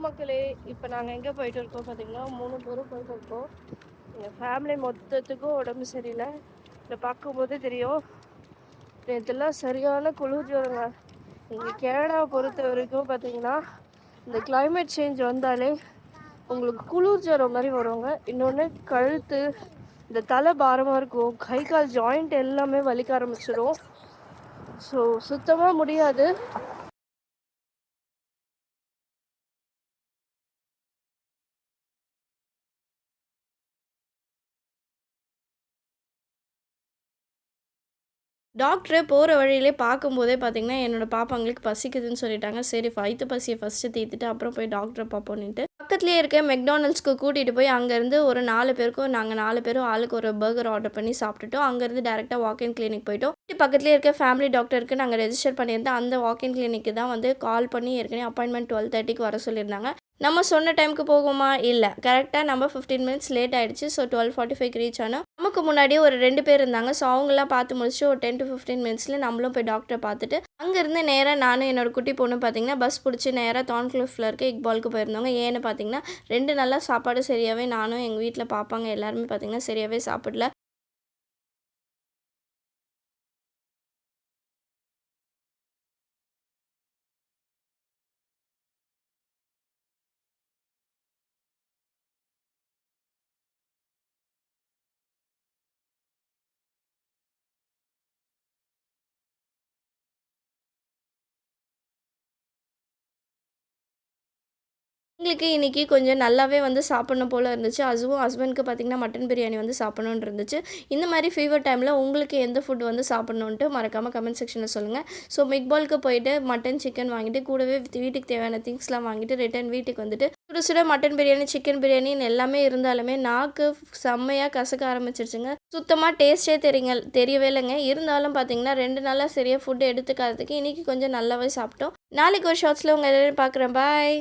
மக்களே, இப்போ நாங்கள் எங்கே போயிட்டு இருக்கோம் பார்த்தீங்கன்னா 3 பேரும் போயிட்டு இருக்கோம். எங்கள் ஃபேமிலி மொத்தத்துக்கும் உடம்பு சரியில்லை. இதை பார்க்கும்போதே தெரியும். இதெல்லாம் சரியான குளிர் ஜுரங்க. எங்கள் கேரளாவை பொறுத்த வரைக்கும் பார்த்தீங்கன்னா இந்த கிளைமேட் சேஞ்ச் வந்தாலே உங்களுக்கு குளிர் ஜுரம் மாதிரி வருவாங்க. இன்னொன்று கழுத்து, இந்த தலை பாரமாக இருக்கும், கை கால் ஜாயிண்ட் எல்லாமே வலிக்க ஆரம்பிச்சிடும். ஸோ சுத்தமாக முடியாது. டாக்டரு போகிற வழியிலே பார்க்கும்போதே பார்த்தீங்கன்னா என்னோடய பாப்பாங்களுக்கு பசிக்குதுன்னு சொல்லிட்டாங்க. சரி வயிற்று பசியை ஃபஸ்ட்டு தீர்த்துட்டு அப்புறம் போய் டாக்டரை பார்ப்போன்னுட்டு பக்கத்துலேயே இருக்க மெக்டானல்ட்ஸ்க்கு கூட்டிகிட்டு போய் அங்கேருந்து ஒரு 4 பேருக்கும் நாங்கள் 4 பேரும் ஆளுக்கு ஒரு பர்கர் ஆர்டர் பண்ணி சாப்பிட்டுட்டோம். அங்கேருந்து டேரெக்டாக வாக்கின் கிளினிக் போயிட்டோம். பக்கத்துலேயே இருக்க ஃபேமிலி டாக்டருக்கு நாங்கள் ரெஜிஸ்டர் பண்ணியிருந்தோம். அந்த வாக்கின் கிளினிக்கு தான் வந்து கால் பண்ணி ஏற்கனவே அப்பாயின்மெண்ட் 12:30க்கு வர சொல்லியிருந்தாங்க. நம்ம சொன்ன டைமுக்கு போகுமா? இல்லை, கரெக்டாக நம்ம 15 மினிட்ஸ் லேட் ஆகிடுச்சு. ஸோ 12:45க்கு ரீச் ஆனால் நமக்கு முன்னாடியே ஒரு 2 பேர் இருந்தாங்க. ஸோ அவங்களாம் பார்த்து முடிச்சுட்டு ஒரு 10 to 15 மினிட்ஸில் நம்மளும் போய் டாக்டரை பார்த்துட்டு அங்கேருந்து நேராக நானும் என்னோட குட்டி பொண்ணு பார்த்தீங்கன்னா பஸ் பிடிச்சி நேராக தான்க்ளிஃபில் இருக்க இக்பாலுக்கு போயிருந்தோங்க. ஏன்னு பார்த்தீங்கன்னா 2 நாளாக சாப்பாடு சரியாகவே நானும் எங்கள் வீட்டில் பார்ப்பாங்க எல்லாருமே பார்த்தீங்கன்னா சரியாகவே சாப்பிடல. எங்களுக்கு இன்றைக்கி கொஞ்சம் நல்லாவே வந்து சாப்பிட்ணும் போல் இருந்துச்சு. அதுவும் ஹஸ்பண்டுக்கு பார்த்திங்கன்னா மட்டன் பிரியாணி வந்து சாப்பிட்ணுன்னு இருந்துச்சு. இந்த மாதிரி ஃபீவர் டைமில் உங்களுக்கு எந்த ஃபுட் வந்து சாப்பிட்ணுன்ட்டு மறக்காமல் கமெண்ட் செக்ஷனில் சொல்லுங்கள். ஸோ மெக்பாலுக்கு போயிட்டு மட்டன் சிக்கன் வாங்கிட்டு கூடவே வீட்டுக்கு தேவையான திங்ஸ்லாம் வாங்கிட்டு ரிட்டன் வீட்டுக்கு வந்துட்டு சுட சுட மட்டன் பிரியாணி, சிக்கன் பிரியாணின்னு எல்லாமே இருந்தாலுமே நாக்கு செம்மையாக கசக்க ஆரம்பிச்சிருச்சுங்க. சுத்தமாக டேஸ்ட்டே தெரியவே இல்லைங்க. இருந்தாலும் பார்த்திங்கன்னா 2 நாளாக சரியாக ஃபுட்டு எடுத்துக்காததுக்கு இன்றைக்கி கொஞ்சம் நல்லாவே சாப்பிட்டோம். நாளைக்கு ஒரு ஷார்ட்ஸில் உங்கள் எல்லோரும் பார்க்குறேன். பாய்.